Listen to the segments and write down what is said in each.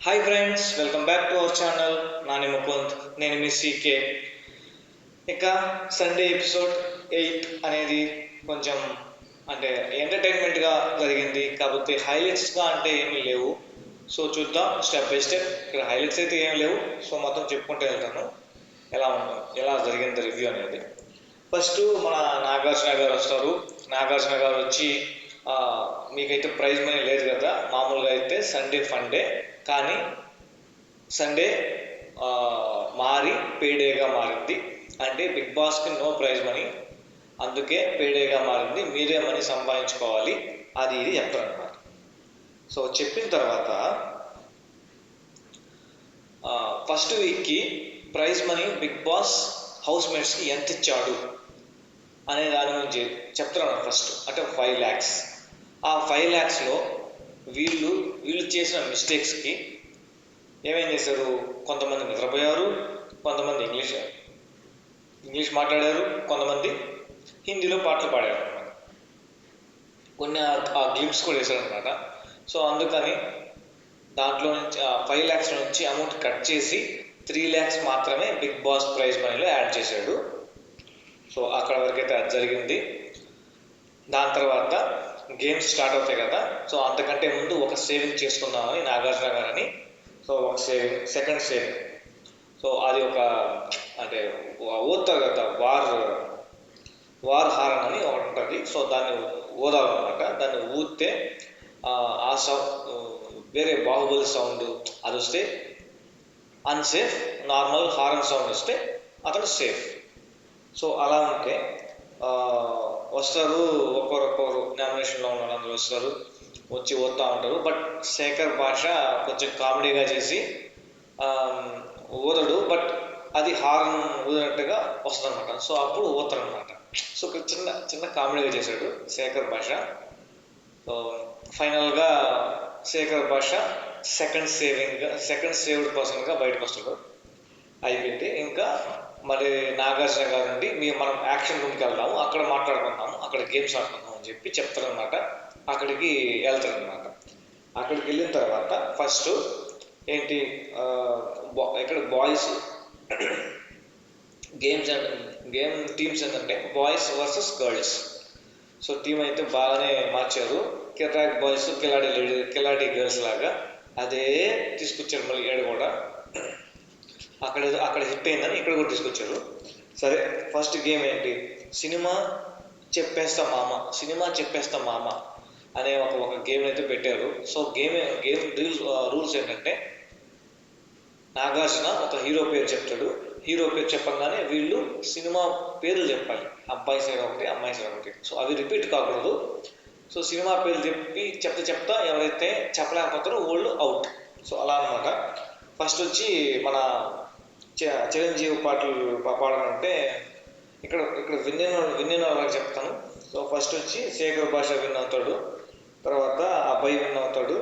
Hi friends, welcome back to our channel. Nani Mukund, నేను మీ CK. ఇక Sunday episode 8 అనేది కొంచెం అంటే ఎంటర్టైన్మెంట్గా జరిగింది, కాకపోతే హైలైట్స్గా అంటే ఏమీ లేవు. సో చూద్దాం స్టెప్ బై స్టెప్. ఇక్కడ హైలైట్స్ అయితే ఏమీ లేవు, సో మొత్తం చెప్పుకుంటూ వెళ్తాను ఎలా జరిగింది రివ్యూ అనేది. ఫస్ట్ మన నాగార్జున గారు వస్తారు. నాగార్జున గారు వచ్చి మీకైతే ప్రైజ్ మనీ లేదు కదా, మామూలుగా అయితే సండే ఫన్ డే, కానీ సండే మారి పేడేగా మారింది. అంటే బిగ్ బాస్కి నో ప్రైజ్ మనీ, అందుకే పేడేగా మారింది, మీరే మనీ సంపాదించుకోవాలి, అది ఇది చెప్తారనమాట. సో చెప్పిన తర్వాత ఫస్ట్ వీక్కి prize money Bigg Boss house మేట్స్కి ఎంత ఇచ్చాడు అనే దాని గురించి చెప్తున్నాను. ఫస్ట్ అంటే 5 lakhs. ఆ 5 lakhsలో వీళ్ళు చేసిన మిస్టేక్స్కి ఏమేం చేశారు, కొంతమంది నిద్రపోయారు, కొంతమంది ఇంగ్లీష్ మాట్లాడారు, కొంతమంది హిందీలో పాటలు పాడారు అనమాట. కొన్ని ఆ గ్లిప్స్ కూడా వేశారు అనమాట. సో అందుకని దాంట్లో నుంచి 5 lakhs నుంచి అమౌంట్ కట్ చేసి 3 lakhs మాత్రమే బిగ్ బాస్ ప్రైజ్ మనీలో యాడ్ చేశాడు. సో అక్కడ వరకైతే అది జరిగింది. దాని తర్వాత గేమ్స్ స్టార్ట్ అవుతాయి కదా, సో అంతకంటే ముందు ఒక సేవింగ్ చేసుకుందామని నాగార్జున గారని, సో ఒక సెకండ్ సేవింగ్. సో అది ఒక అంటే ఊతారు కదా, వార్ హారన్ అని ఒకటి ఉంటుంది. సో దాన్ని ఊదాలన్నమాట. దాన్ని ఊదితే ఆ సౌండ్ వేరే బాహుబలి సౌండ్ అది వస్తే అన్సేఫ్, నార్మల్ హారన్ సౌండ్ వస్తే అతను సేఫ్. సో అలా ఉంటే వస్తారు, ఒక్కొక్కరు నామినేషన్లో ఉన్న వాళ్ళందరూ వస్తారు, వచ్చి ఓదుతూ ఉంటారు. బట్ శేఖర్ భాష కొంచెం కామెడీగా చేసి ఊదడు, బట్ అది హార్న్ ఊదినట్టుగా వస్తుంది అనమాట. సో అప్పుడు ఊతారనమాట. సో చిన్న కామెడీగా చేశాడు శేఖర్ భాష. సో ఫైనల్గా శేఖర్ భాష సెకండ్ సేవ్డ్ పర్సన్గా బయటకు వస్తాడు. అయిపోయింది. ఇంకా మరి నాగార్జున గారు నుండి మనం యాక్షన్ రూమ్కి వెళ్దాము, అక్కడ మాట్లాడుకుందాము, అక్కడ గేమ్స్ ఆడుకుందాం అని చెప్పి చెప్తారనమాట. అక్కడికి వెళ్తారనమాట. అక్కడికి వెళ్ళిన తర్వాత ఫస్ట్ ఏంటి, ఇక్కడ బాయ్స్ గేమ్ టీమ్స్ ఏంటంటే boys versus girls. So team అయితే బాగానే మార్చారు. కిరాక్ బాయ్స్ కిలాడి గర్ల్స్ లాగా అదే తీసుకొచ్చారు. మళ్ళీ ఏడు కూడా అక్కడ హిట్ అయిందని ఇక్కడ కూడా తీసుకొచ్చారు. సరే, ఫస్ట్ గేమ్ ఏంటి, సినిమా చెప్పేస్తా మామ అనే ఒక గేమ్ అయితే పెట్టారు. సో గేమ్ రూల్స్ ఏంటంటే, నాగార్జున ఒక హీరో పేరు చెప్తాడు. హీరో పేరు చెప్పగానే వీళ్ళు సినిమా పేర్లు చెప్పాలి, అబ్బాయి సైడ్ ఒకటి, అమ్మాయి సైడ్ ఒకటి. సో అవి రిపీట్ కాకూడదు. సో సినిమా పేర్లు చెప్తా ఎవరైతే చెప్పలేకపోతారో వాళ్ళు అవుట్. సో అలా అనమాట. ఫస్ట్ వచ్చి మన చిరంజీవి పాటలు పాడాలంటే ఇక్కడ విన్న వాళ్ళకి చెప్తాను. సో ఫస్ట్ వచ్చి శేఖర్ భాష విన్ అవుతాడు, తర్వాత అబ్బాయి విన్ అవుతాడు,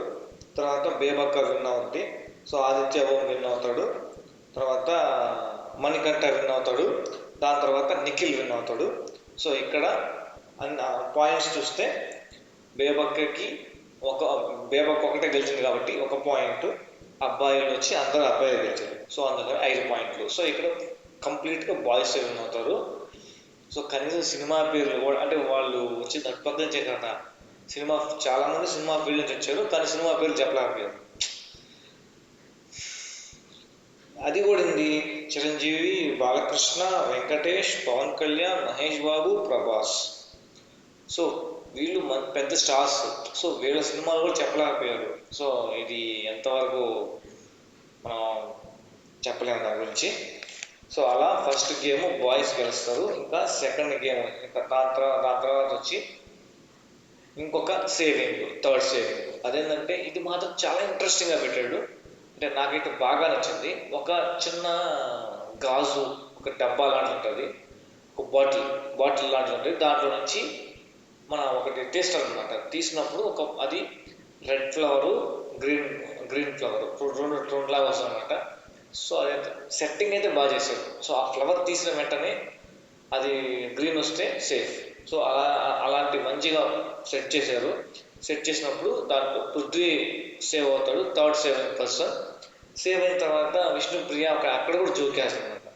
తర్వాత బేబక్క విన్ అవుద్ది, సో ఆదిత్య ఓం విన్ అవుతాడు, తర్వాత మణికంఠ విన్ అవుతాడు, దాని తర్వాత నిఖిల్ విన్ అవుతాడు. సో ఇక్కడ పాయింట్స్ చూస్తే బేబక్క ఒకటే గెలిచింది కాబట్టి 1 పాయింట్, అబ్బాయిలు వచ్చి అందరూ అబ్బాయిలు గెలిచారు. సో అందుకని 5 పాయింట్లు. సో ఇక్కడ కంప్లీట్గా బాయ్స్ విన్ అవుతారు. సో కనీసం సినిమా పేర్లు కూడా, అంటే వాళ్ళు వచ్చి దట్టుపక్క నుంచే కదా, చాలామంది సినిమా ఫీల్డ్ నుంచి వచ్చారు, కానీ సినిమా పేర్లు చెప్పలేకపోయారు. అది కూడా ఉంది. చిరంజీవి, బాలకృష్ణ, వెంకటేష్, పవన్ కళ్యాణ్, మహేష్ బాబు, ప్రభాస్. సో వీళ్ళు పెద్ద స్టార్స్. సో వీళ్ళ సినిమాలు కూడా చెప్పలేకపోయారు. సో ఇది ఎంతవరకు మనం చెప్పలేము దాని గురించి. సో అలా ఫస్ట్ గేమ్ బాయ్స్ గెలుస్తారు. ఇంకా సెకండ్ గేమ్, ఇంకా దాని తర్వాత వచ్చి ఇంకొక థర్డ్ సేవింగ్. అదేంటంటే ఇది మాత్రం చాలా ఇంట్రెస్టింగ్గా పెట్టాడు. అంటే నాకైతే బాగా నచ్చింది. ఒక చిన్న గాజు, ఒక డబ్బా లాంటిది ఉంటుంది, ఒక బాటిల్ లాంటిది ఉంటుంది. దాంట్లో నుంచి మనం ఒకటి తీస్తారు అనమాట. తీసినప్పుడు అది రెడ్ ఫ్లవరు, గ్రీన్ ఫ్లవర్, రెండు ఫ్లవర్స్ అనమాట. సో అది సెట్టింగ్ అయితే బాగా చేశారు. సో ఆ ఫ్లవర్ తీసిన వెంటనే అది గ్రీన్ వస్తే సేఫ్. సో అలాంటి మంచిగా సెట్ చేశారు. సెట్ చేసినప్పుడు దాంట్లో పృథ్వీ సేవ్ అవుతాడు, థర్డ్ సేవ్ అయిన పర్సన్. సేవ్ అయిన తర్వాత విష్ణుప్రియ అక్కడ కూడా జోకేస్తుంది అనమాట.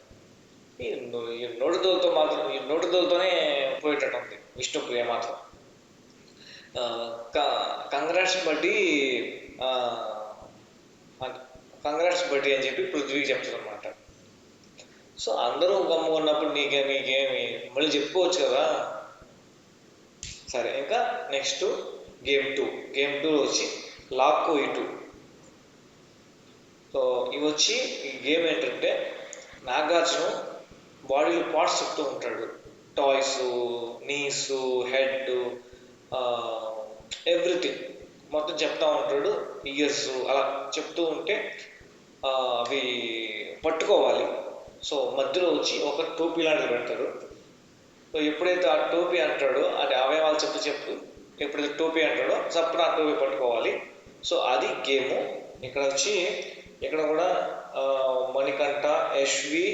ఈ నోటిదోలతో మాత్రం ఈ నోటిదోలతోనే పోయేటట్టు ఉంది విష్ణుప్రియ మాత్రం. కంగ్రాట్స్ బట్టి కంగ్రాట్స్ బట్టి అని చెప్పి పృథ్వీకి చెప్తుంది అనమాట. సో అందరూ గమ్ముకున్నప్పుడు నీకేమి మళ్ళీ చెప్పుకోవచ్చు కదా. సరే, ఇంకా నెక్స్ట్ గేమ్ 2. గేమ్ 2 వచ్చి లాక్కో ఇటు. సో ఇవి వచ్చి ఈ గేమ్ ఏంటంటే నాగార్జున బాడీలో పార్ట్స్ చెప్తూ ఉంటాడు. టాయ్స్, నీస్, హెడ్, ఎవ్రీథింగ్ మొత్తం చెప్తా ఉంటాడు. ఇయర్స్ అలా చెప్తూ ఉంటే అవి పట్టుకోవాలి. సో మధ్యలో వచ్చి ఒక టోపీ లాంటిది పెడతాడు. సో ఎప్పుడైతే ఆ టోపీ అంటాడో అది అవయవాలు చెప్తూ ఎప్పుడైతే టోపీ అంటాడో అప్పుడు ఆ టోపీ పట్టుకోవాలి. సో అది గేము. ఇక్కడ వచ్చి ఇక్కడ కూడా మణికంఠ, యశ్వి,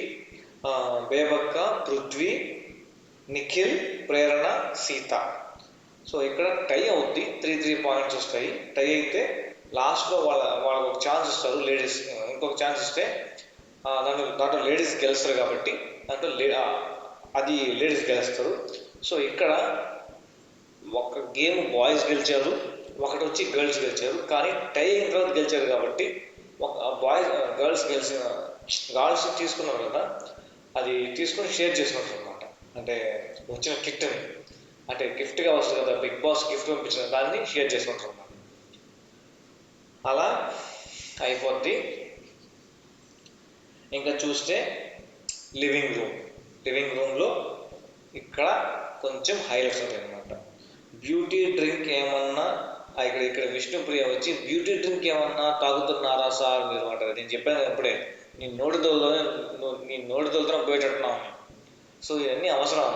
బేబక్క, పృథ్వీ, నిఖిల్, ప్రేరణ, సీత. సో ఇక్కడ టై అవుద్ది, 3 పాయింట్స్ వస్తాయి. టై అయితే లాస్ట్లో వాళ్ళకు ఒక ఛాన్స్ ఇస్తారు లేడీస్, ఇంకొక ఛాన్స్ ఇస్తే దాంట్లో లేడీస్ గెలుస్తారు కాబట్టి దాంట్లో అది లేడీస్ గెలుస్తారు. సో ఇక్కడ ఒక గేమ్ బాయ్స్ గెలిచారు, ఒకటి వచ్చి గర్ల్స్ గెలిచారు. కానీ టై అయిన తర్వాత గెలిచారు కాబట్టి గర్ల్స్ తీసుకున్నారు కదా, అది తీసుకొని షేర్ చేసుకుంటారు అనమాట. అంటే వచ్చిన కిట్ని, అంటే గిఫ్ట్గా వస్తుంది కదా, బిగ్ బాస్ గిఫ్ట్ పంపించిన దాన్ని షేర్ చేసుకుంటారు అన్నమాట. అలా అయిపోద్ది. ఇంకా చూస్తే లివింగ్ రూమ్లో ఇక్కడ కొంచెం హైలైట్స్ ఉంటాయి అనమాట. బ్యూటీ డ్రింక్ ఏమన్నా ఇక్కడ విష్ణుప్రియ వచ్చి బ్యూటీ డ్రింక్ ఏమన్నా తాగుతున్నారా సార్ మీరు అంటారు. నేను చెప్పాను ఇప్పుడే, నీ నోటిదోలతో పోయేటట్టున్నావు. సో ఇవన్నీ అవసరం.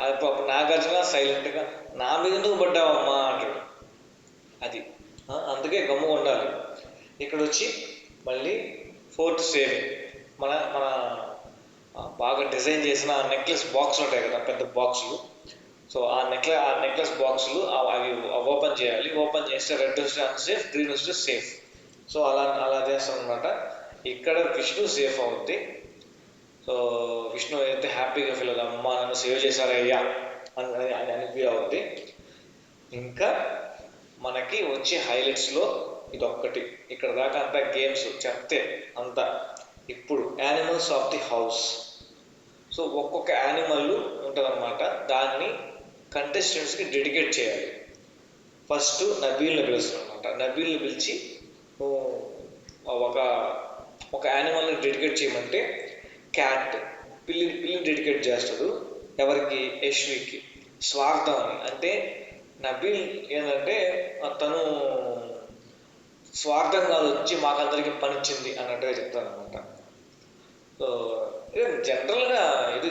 అప్పుడు నాగార్జున సైలెంట్గా నా మీద ఎందుకు పడ్డావమ్మా అంటాడు. అది అందుకే గమ్ము ఉండాలి. ఇక్కడ వచ్చి మళ్ళీ 4th సేవింగ్. మన బాగా డిజైన్ చేసిన నెక్లెస్ బాక్సులు ఉంటాయి కదా, పెద్ద బాక్సులు. సో ఆ నెక్లెస్ బాక్సులు అవి ఓపెన్ చేయాలి. ఓపెన్ చేస్తే రెడ్ వస్తే అన్సేఫ్, గ్రీన్ వస్తే సేఫ్. సో అలా చేస్తాం అనమాట. ఇక్కడ విష్ణు సేఫ్ అవుద్ది. సో విష్ణు అయితే హ్యాపీగా ఫీల్ అవుతుంది, అమ్మ నన్ను సేవ్ చేశారయ్యా అని ఫీల్ అవుద్ది. ఇంకా మనకి వచ్చే హైలైట్స్లో ఇదొక్కటి. ఇక్కడ దాకా అంతా గేమ్స్ చెప్తే అంతా. ఇప్పుడు animals of the house. So ఒక్కొక్క యానిమల్ ఉంటుందన్నమాట, దాన్ని కంటెస్టెంట్స్కి డెడికేట్ చేయాలి. ఫస్ట్ నబీల్ని పిలుస్తాం అనమాట. నబీల్ని పిలిచి ఒక యానిమల్ని డెడికేట్ చేయమంటే క్యాట్, పిల్లిని డెడికేట్ చేస్తాడు. ఎవరికి? యశ్వికి. స్వార్థం అని అంటే నబీల్ ఏంటంటే తను స్వార్థంగా వచ్చి మాకందరికి పనిచ్చింది అన్నట్టుగా చెప్తాను అనమాట. సో జనరల్గా ఇది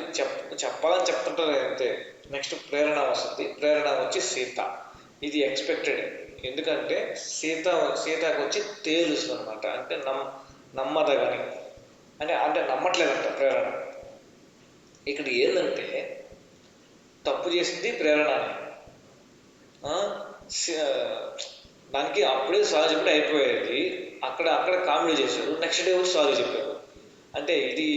చెప్పాలని చెప్తుంటారు అంతే. నెక్స్ట్ ప్రేరణ వస్తుంది. ప్రేరణ వచ్చి సీత. ఇది ఎక్స్పెక్టెడ్. ఎందుకంటే సీతకు వచ్చి తేలుస్తుంది అనమాట. అంటే నమ్మదగని అంటే నమ్మట్లేదంట ప్రేరణ. ఇక్కడ ఏంటంటే తప్పు చేసింది ప్రేరణ అని. దానికి అప్పుడే సారీ చెప్పి అయిపోయేది. అక్కడ కామెడీ చేశారు, నెక్స్ట్ డే వచ్చి సారీ చెప్పారు. అంటే ఇది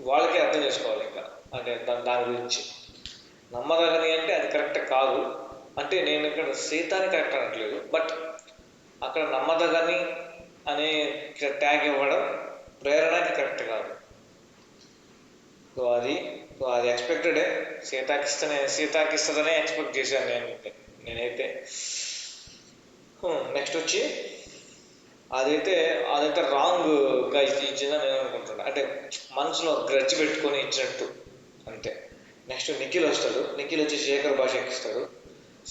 వాళ్ళకే అర్థం చేసుకోవాలి. ఇంకా అంటే దాని గురించి నమ్మదగని అంటే అది కరెక్ట్ కాదు. అంటే నేను ఇక్కడ సీతాని కరెక్ట్ అనట్లేదు, బట్ అక్కడ నమ్మదగని అనే ట్యాగ్ ఇవ్వడం ప్రేరణకి కరెక్ట్ కాదు. సో అది ఎక్స్పెక్టెడే. సీతాకి ఇస్తుందనే ఎక్స్పెక్ట్ చేశాను నేనైతే. నెక్స్ట్ వచ్చి అదైతే రాంగ్గా ఇచ్చిందని నేను అనుకుంటున్నాను. అంటే మనసులో గ్రడ్జ్ పెట్టుకొని ఇచ్చినట్టు అంతే. నెక్స్ట్ నిఖిల్ వస్తాడు. నిఖిల్ వచ్చి శేఖర్ భాష ఎక్కిస్తాడు.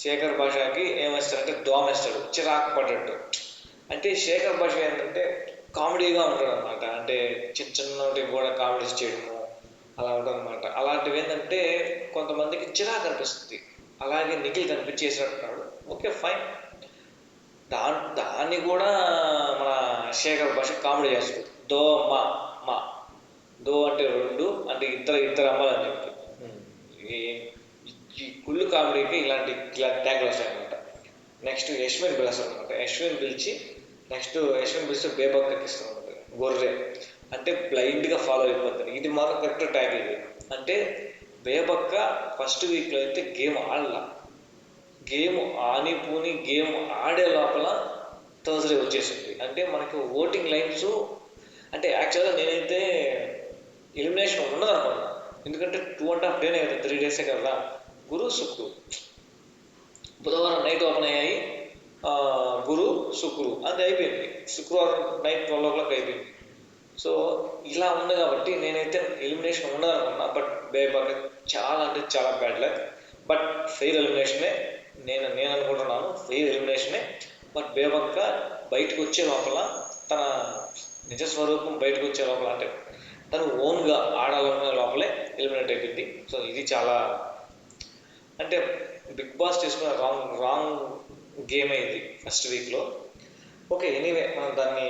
శేఖర్ భాషకి ఏమేస్తాడంటే దోమేస్తాడు, చిరాకు పడ్డట్టు. అంటే శేఖర్ భాష ఏంటంటే కామెడీగా ఉంటాడు అనమాట. అంటే చిన్నటి కూడా కామెడీస్ చేయడము అలా ఉంటుంది అనమాట. అలాంటివి ఏంటంటే కొంతమందికి చిరాకు అనిపిస్తుంది. అలాగే నిఖిల్ కనిపించేసినట్టున్నాడు. Okay fine. దాన్ని కూడా మన శేఖర్ భాష కామెడీ చేస్తాడు. మా దో అంటే 2 అంటే ఇద్దరు అమ్మాయిలు అని చెప్పి ఈ కుళ్ళు కామెడీకి ఇలాంటి ట్యాగ్లు వస్తాయన్నమాట. నెక్స్ట్ యశ్విన్ పిలుస్తాడు అనమాట. యశ్విన్ పిలిస్తే బేబక్ ఎక్కిస్తాడు అనమాట. గొర్రె అంటే బ్లైండ్గా ఫాలో అయిపోతాడు. ఇది మాత్రం కరెక్ట్ ట్యాగ్ ఇది. అంటే బేబక్క ఫస్ట్ వీక్లో అయితే గేమ్ ఆడలా, గేమ్ ఆనిపూని గేమ్ ఆడే లోపల థర్స్డే వచ్చేసింది. అంటే మనకి ఓటింగ్ లైన్స్ అంటే యాక్చువల్గా నేనైతే ఎలిమినేషన్ ఉండదు అనుకున్నా. ఎందుకంటే 2.5 డేనే కదా, 3 డేసే కదా. గురు శుక్రు బుధవారం నైట్ ఓపెన్ అయ్యాయి, గురు శుక్రు అది అయిపోయింది. శుక్రవారం నైట్ 12 o'clock అయిపోయింది. సో ఇలా ఉంది కాబట్టి నేనైతే ఎలిమినేషన్ ఉండదు అనుకున్నా. బట్ బేబక్ చాలా అంటే చాలా బ్యాడ్ లక్. బట్ ఫెయిర్ ఎలిమినేషనే నేను అనుకుంటున్నాను, ఫెయిర్ ఎలిమినేషనే. బట్ బేబక్క బయటకు వచ్చే లోపల తన నిజస్వరూపం బయటకు వచ్చే లోపల అంటే తను ఓన్గా ఆడాలనుకునే లోపలే ఎలిమినేట్ అయిపోయింది. సో ఇది చాలా అంటే బిగ్ బాస్ తీసుకున్న రాంగ్ గేమ్ అయింది ఫస్ట్ వీక్లో. ఓకే, ఎనీవే మనం దాన్ని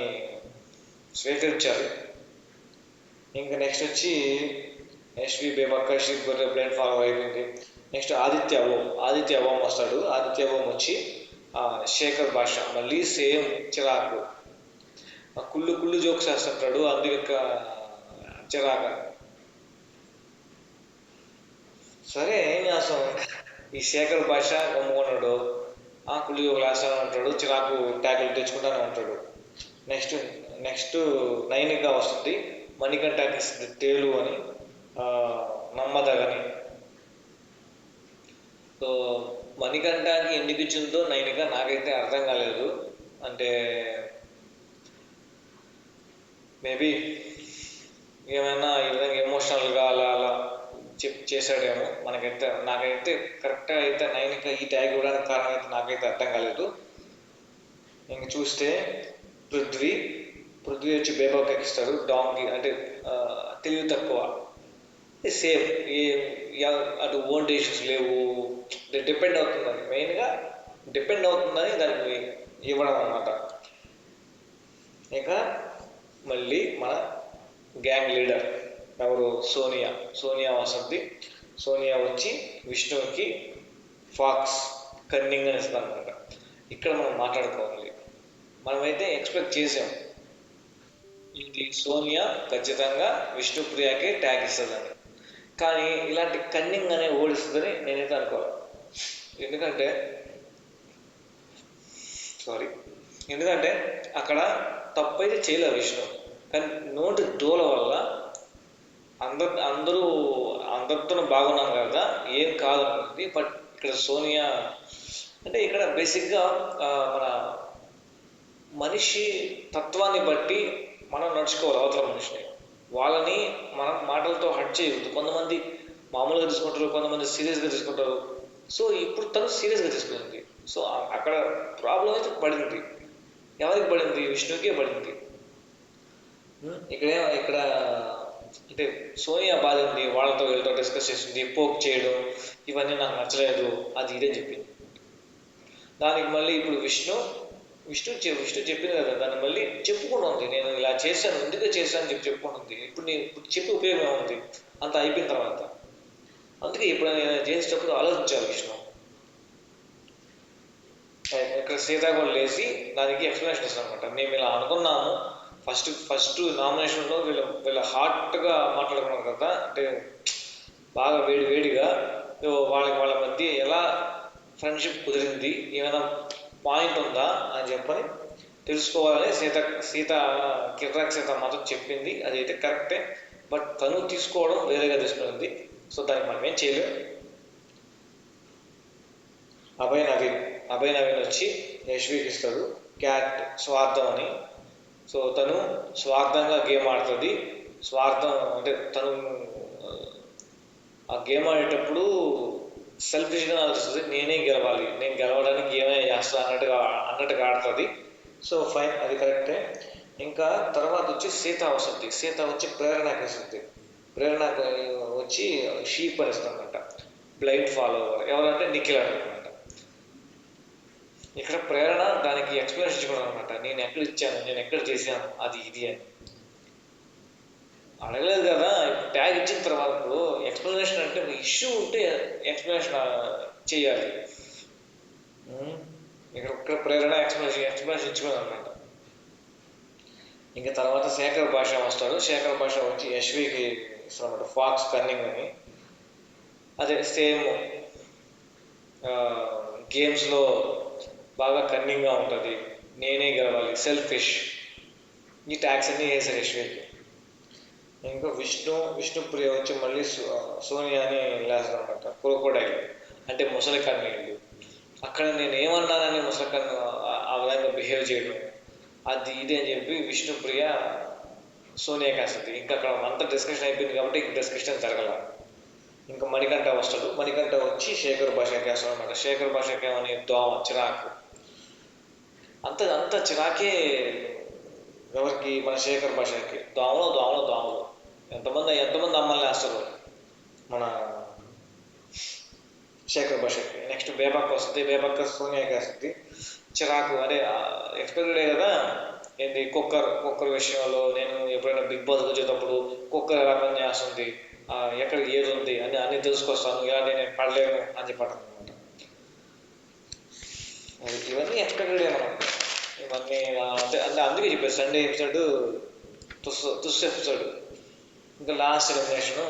స్వీకరించాలి. ఇంకా నెక్స్ట్ వచ్చి ఎస్వి బేబక్క శ్రీప్ గొర్రె బ్లైండ్ ఫాలో అయిపోయింది. నెక్స్ట్ ఆదిత్య ఓం వస్తాడు. ఆదిత్య ఓం వచ్చి శేఖర్ భాష మళ్ళీ సేమ్ చిరాకు, కుళ్ళు జోక్స్ వేస్తుంటాడు. అందుకే చిరాక. సరే ఏం చేస్తాం, ఈ శేఖర్ భాష గమ్ముకున్నాడు, కుళ్ళు జోకులు వేస్తాను అంటాడు, చిరాకు ట్యాగులు తెచ్చుకుంటానే ఉంటాడు. నెక్స్ట్ నైనిక వస్తుంది. మణికంఠకి ఇస్తుంది తేలు అని, నమ్మదగని. సో మణికంఠకి ఎందుకు ఇచ్చిందో నైనిక నాకైతే అర్థం కాలేదు. అంటే మేబీ ఏమైనా ఈ విధంగా ఎమోషనల్గా అలా చేశాడేమో. నాకైతే కరెక్ట్గా అయితే నైనిక ఈ ట్యాగ్ ఇవ్వడానికి కారణం అయితే నాకైతే అర్థం కాలేదు. ఇంక చూస్తే పృథ్వీ వచ్చి బేబక్ ఎక్కిస్తాడు. డాంకీ అంటే తెలివి తక్కువ, సేమ్ అటు ఓన్ డెసిషన్స్ లేవు, డిపెండ్ అవుతుందని, మెయిన్గా డిపెండ్ అవుతుందని దానికి ఇవ్వడం అన్నమాట. ఇక మళ్ళీ మన గ్యాంగ్ లీడర్ ఎవరు, సోనియా వస్తుంది. సోనియా వచ్చి విష్ణువుకి ఫాక్స్ కన్నింగ్ అని ఇస్తుంది అనమాట. ఇక్కడ మనం మాట్లాడుకోవాలి, మనమైతే ఎక్స్పెక్ట్ చేసాం ఇది సోనియా ఖచ్చితంగా విష్ణుప్రియకే ట్యాగ్ ఇస్తుందని. కానీ ఇలాంటి కన్నింగ్ అనే ఓడిస్తుందని నేనైతే అనుకోవాలి. ఎందుకంటే అక్కడ తప్పైతే చేయలేదు విష్ణు, కానీ నోటి దూల వల్ల అందరితో బాగున్నాం కదా, ఏం కాదు అనుకుంది. బట్ ఇక్కడ సోనియా అంటే ఇక్కడ బేసిక్గా మన మనిషి తత్వాన్ని బట్టి మనం నడుచుకోవాలి. అవతల మనిషిని, వాళ్ళని మనం మాటలతో హర్ట్ చేయవద్దు. కొంతమంది మామూలుగా తీసుకుంటారు, కొంతమంది సీరియస్గా తీసుకుంటారు. సో ఇప్పుడు తను సీరియస్గా తీసుకుంది. సో అక్కడ ప్రాబ్లం అయితే పడింది. ఎవరికి పడింది? విష్ణుకే పడింది. ఇక్కడ అంటే సోనియా బాధ ఉంది, వీళ్ళతో డిస్కస్ చేసింది, పోక్ చేయడం ఇవన్నీ నాకు నచ్చలేదు, అది ఇదే చెప్పింది. దానికి మళ్ళీ ఇప్పుడు విష్ణు చెప్పింది కదా, దాన్ని మళ్ళీ చెప్పుకుంటుంది. నేను ఇలా చేశాను, ఎందుకు చేశాను చెప్పి చెప్పుకుంటుంది. ఇప్పుడు చెప్పి ఉపయోగం ఏముంది, అంత అయిపోయిన తర్వాత. అందుకే ఇప్పుడు నేను చేసేటప్పుడు ఆలోచించాలి విష్ణు. ఇక్కడ సీతాకోళ్ళు లేసి దానికి ఎక్స్ప్లెనేషన్ ఇస్తాను అనమాట. మేము ఇలా అనుకున్నాము, ఫస్ట్ నామినేషన్లో వీళ్ళ హార్ట్గా మాట్లాడుకున్నారు కదా, అంటే బాగా వేడిగా వాళ్ళ మధ్య ఎలా ఫ్రెండ్షిప్ కుదిరింది, ఏమైనా పాయింట్ ఉందా అని చెప్పని తెలుసుకోవాలని సీత మాత్రం చెప్పింది. అది అయితే కరెక్టే. బట్ తను తీసుకోవడం వేరేగా తీసుకునింది. సో దానికి మనం ఏం చేయలేం. అభయ్ నవీన్ వచ్చి యశ్వికి ఇస్తాడు క్యాట్ స్వార్థం అని. సో తను స్వార్థంగా గేమ్ ఆడుతుంది. స్వార్థం అంటే తను ఆ గేమ్ ఆడేటప్పుడు సెల్ఫిష్గా ఆలోచిస్తుంది, నేనే గెలవాలి, నేను గెలవడానికి ఏమైనా చేస్తా అన్నట్టుగా ఆడుతుంది. సో ఫైన్, అది కరెక్టే. ఇంకా తర్వాత వచ్చి సీత వచ్చి ప్రేరణకి ఇస్తుంది. ప్రేరణ వచ్చి షీప్ అని ఇస్తుంది అనమాట, బ్లైండ్ ఫాలోవర్. ఎవరంటే నిఖిల్ అనమాట. ఇక్కడ ప్రేరణ దానికి ఎక్స్ప్లెనేషన్ ఇచ్చుకోవడం అనమాట. నేను ఎక్కడ ఇచ్చాను, నేను ఎక్కడ చేశాను, అది ఇది అని. అడగలేదు కదా. ఇప్పుడు ట్యాగ్ ఇచ్చిన తర్వాత ఎక్స్ప్లెనేషన్ అంటే ఇష్యూ ఉంటే ఎక్స్ప్లెనేషన్ చేయాలి. ఇక్కడ ప్రేరణ ఎక్స్ప్లెనేషన్ ఇచ్చిపోయింది అనమాట. ఇంకా తర్వాత శేఖర్ భాష వస్తాడు. శేఖర్ భాష వచ్చి యశ్వికి ఇస్తాడు ఫాక్స్ కన్నింగ్ అని. అదే సేమ్ గేమ్స్లో బాగా కన్నింగ్గా ఉంటుంది, నేనే గెలవాలి, సెల్ఫిష్, ఈ ట్యాక్స్ అన్నీ వేసారు యశ్వికి. ఇంకా విష్ణుప్రియ వచ్చి మళ్ళీ సోనియాని లేస్తారు అనమాట. క్రోకోడైల్ అంటే ముసలి కన్నీళ్ళు. అక్కడ నేను ఏమన్నానని ముసలి కన్ను ఆ విధంగా బిహేవ్ చేయడం అది ఇది అని చెప్పి విష్ణుప్రియ సోనియాకి వేస్తుంది. ఇంకా అక్కడ అంతా డిస్కషన్ అయిపోయింది కాబట్టి ఇంక డిస్కషన్ జరగల. ఇంకా మణికంఠ వస్తాడు. మణికంఠ వచ్చి శేఖర్ భాషకి వేస్తాడు అనమాట. శేఖర్ భాషకి ఏమని దోమ చిరాకు, అంత చిరాకే ఎవరికి, మన శేఖర్ భాషకి. దోమలు ఎంతమంది అమ్మల్ని వేస్తారు మన శేఖర్ భాషకి. నెక్స్ట్ బేబక్క వస్తుంది. బేబక్క సోనియాకి వేస్తుంది. చిరాకు అదే ఎక్స్పెక్టెడే కదా. ఏంటి కుక్కర్ విషయంలో నేను ఎప్పుడైనా బిగ్ బాస్ వచ్చేటప్పుడు కుక్కర్ ఎలా పని చేస్తుంది, ఎక్కడ ఏది ఉంది అని అన్నీ తెలుసుకొస్తాను, ఇలాంటి నేను పడలేను అని చెప్పాను అనమాట. ఇవన్నీ ఎక్స్పెక్టెడే మనం. ఇవన్నీ అంటే అందుకే చెప్పారు సండే ఎపిసోడ్ తుస్సు ఎపిసోడ్. ఇంకా లాస్ట్ ఎలిమినేషన్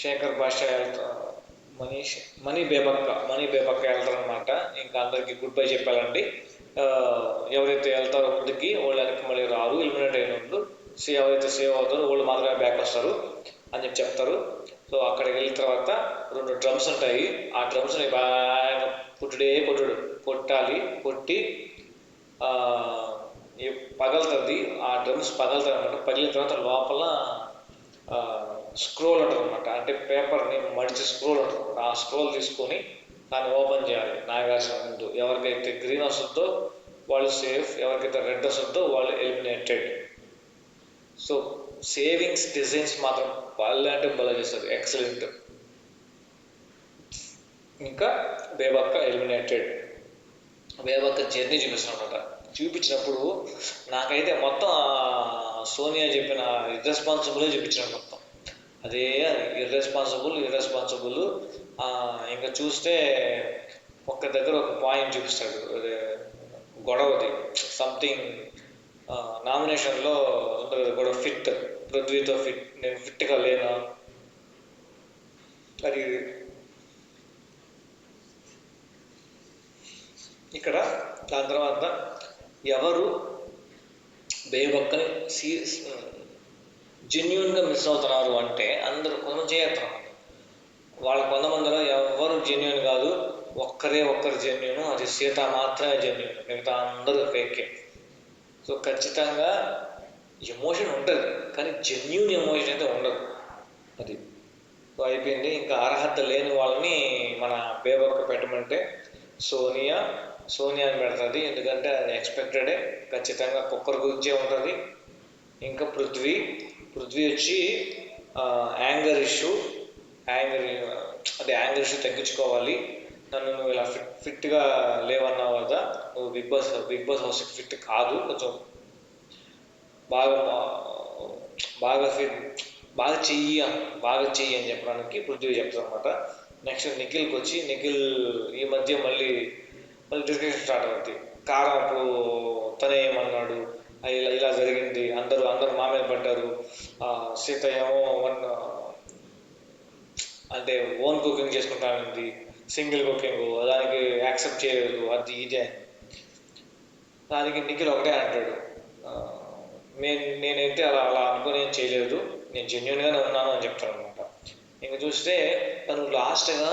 శేఖర్ భాష మనీ బేబక్క వెళ్తారనమాట. ఇంకా అందరికి గుడ్ బై చెప్పాలండి. ఎవరైతే వెళ్తారో ముందుకి వాళ్ళు వెనక్కి మళ్ళీ రారు, ఎలిమినేట్ అయిన వాళ్ళు. ఎవరైతే సేవ్ అవుతారో వాళ్ళు మాత్రమే బ్యాక్ వస్తారు అని చెప్తారు. సో అక్కడికి వెళ్ళిన తర్వాత 2 డ్రమ్స్ ఉంటాయి. ఆ డ్రమ్స్ని బాగా కొట్టాలి. కొట్టి పగలుతుంది. ఆ డ్రమ్స్ పగలుతుంది అనమాట. పగిలిన తర్వాత లోపల స్క్రోల్ ఉంటుంది అనమాట. అంటే పేపర్ని మడిచి స్క్రోల్ ఉంటుంది. ఆ స్క్రోల్ తీసుకొని దాన్ని ఓపెన్ చేయాలి నాగార్జున ముందు. ఎవరికైతే గ్రీన్ వస్తుందో వాళ్ళు సేఫ్, ఎవరికైతే రెడ్ వస్తుందో వాళ్ళు ఎలిమినేటెడ్. సో సేవింగ్స్ డిజైన్స్ మాత్రం భలే చేస్తారు, ఎక్సలెంట్. ఇంకా బేబక్క ఎలిమినేటెడ్. బేబక్క జర్నీ చూపిస్తాను అనమాట. చూపించినప్పుడు నాకైతే మొత్తం సోనియా చెప్పిన ఇర్రెస్పాన్సిబుల్ చూపించినాడు మొత్తం. అదే ఇర్రెస్పాన్సిబుల్. ఇంకా చూస్తే ఒక్క దగ్గర ఒక పాయింట్ చూపిస్తాడు, గొడవది సంథింగ్ నామినేషన్లో ఉంటుంది కదా గొడవ. పృథ్వీతో నేను ఫిట్గా లేనా అది. ఇక్కడ దాని తర్వాత ఎవరు బేబక్కని జెన్యున్గా మిస్ అవుతున్నారు అంటే అందరూ కొంతమంది చేస్తున్నారు. వాళ్ళ కొంతమందిలో ఎవరు జెన్యున్ కాదు, ఒక్కరు జెన్యున్. అది సీత మాత్రమే జెన్యున్, మిగతా అందరూ ఫేకే. సో ఖచ్చితంగా ఎమోషన్ ఉంటుంది కానీ జెన్యున్ ఎమోషన్ అయితే ఉండదు. అది సో అయిపోయింది. ఇంకా అర్హత లేని వాళ్ళని మన బేబక్క పెట్టమంటే సోనియాని పెడుతుంది. ఎందుకంటే అది ఎక్స్పెక్టెడే. ఖచ్చితంగా కుక్కర్ గురించే ఉంటుంది. ఇంకా పృథ్వీ వచ్చి యాంగర్ ఇష్యూ తగ్గించుకోవాలి. నన్ను నువ్వు ఇలా ఫిట్గా లేవన్నావు కదా, నువ్వు బిగ్ బాస్ హౌస్కి ఫిట్ కాదు, కొంచెం బాగా చెయ్యి అని చెప్పడానికి పృథ్వీ చెప్తారు అనమాట. నెక్స్ట్ నిఖిల్కి వచ్చి ఈ మధ్య మళ్ళీ డిస్కషన్ స్టార్ట్ అవుతుంది. కారం అప్పుడు తనే ఏమన్నాడు, ఇలా జరిగింది, అందరూ మా మీద పడ్డారు. సీత ఏమో అంటే ఓన్ కుకింగ్ చేసుకుంటానంది, సింగిల్ కుకింగ్, దానికి యాక్సెప్ట్ చేయలేదు, అది ఇదే. దానికి నిఖిల్ ఒకటే అంటాడు, నేనైతే అలా అనుకుని ఏం చేయలేదు, నేను జెన్యున్గానే ఉన్నాను అని చెప్తాను అనమాట. ఇంక చూస్తే తను లాస్ట్గా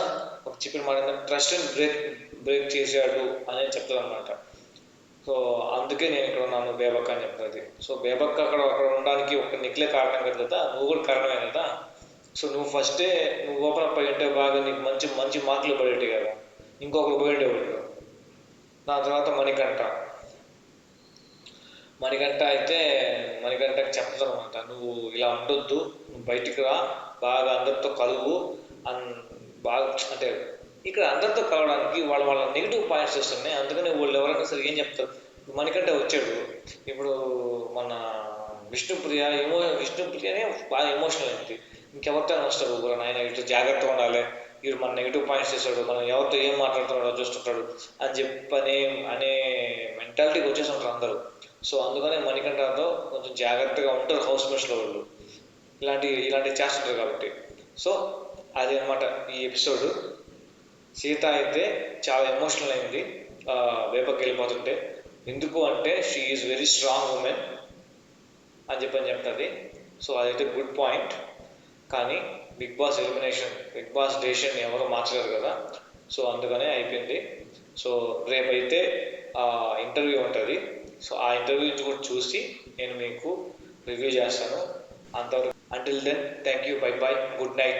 ఒక చెప్పిన మాట ట్రస్ట్ అండ్ బ్రేక్ చేశాడు అనేది చెప్తాను అనమాట. సో అందుకే నేను ఇక్కడ ఉన్నాను బేబక్క అని చెప్తుంది. సో బేబక్క అక్కడ ఉండడానికి ఒక నిఖిలే కారణం కదా, నువ్వు కూడా కారణమే కదా. సో నువ్వు ఓపెన్ అప్ అయ్యి ఉంటే బాగా నీకు మంచి మార్కులు పడేటి కదా, ఇంకొకరు పోయేటేవాడు. దాని తర్వాత మణికంఠ అయితే మణికంఠకి చెప్తాను అనమాట, నువ్వు ఇలా ఉండొద్దు, నువ్వు బయటికి రా, బాగా అందరితో కలువు బాగా. అంటే ఇక్కడ అందరితో కలవడానికి వాళ్ళ నెగిటివ్ పాయింట్స్ వస్తున్నాయి. అందుకని వాళ్ళు ఎవరైనా సరే ఏం చెప్తారు. మణికంఠ వచ్చాడు ఇప్పుడు మన విష్ణుప్రియనే బాగా ఎమోషనల్ అయింది. ఇంకెవరితో వస్తాడు ఊరు నాయన, ఇటు జాగ్రత్తగా ఉండాలి, వీడు మన నెగిటివ్ పాయింట్స్ చేస్తాడు, మనం ఎవరితో ఏం మాట్లాడుతున్నాడో చూస్తుంటాడు అని చెప్పని అనే మెంటాలిటీకి వచ్చేసి ఉంటారు అందరూ. సో అందుకనే మణికంఠతో కొంచెం జాగ్రత్తగా ఉంటారు హౌస్ మేట్స్లో వాళ్ళు, ఇలాంటివి చేస్తుంటారు కాబట్టి. సో అది అనమాట ఈ ఎపిసోడ్. సీత అయితే చాలా ఎమోషనల్ అయింది వేపకి వెళ్ళిపోతుంటే. ఎందుకు అంటే she is very strong women అని చెప్తుంది. సో అదైతే గుడ్ పాయింట్. కానీ బిగ్ బాస్ డెసిషన్ ఎవరు మార్చలేరు కదా, సో అందుకనే అయిపోయింది. సో రేపైతే ఇంటర్వ్యూ ఉంటుంది. సో ఆ ఇంటర్వ్యూ కూడా చూసి నేను మీకు రివ్యూ చేస్తాను. అంతవరకు until then thank you, bye bye, good night.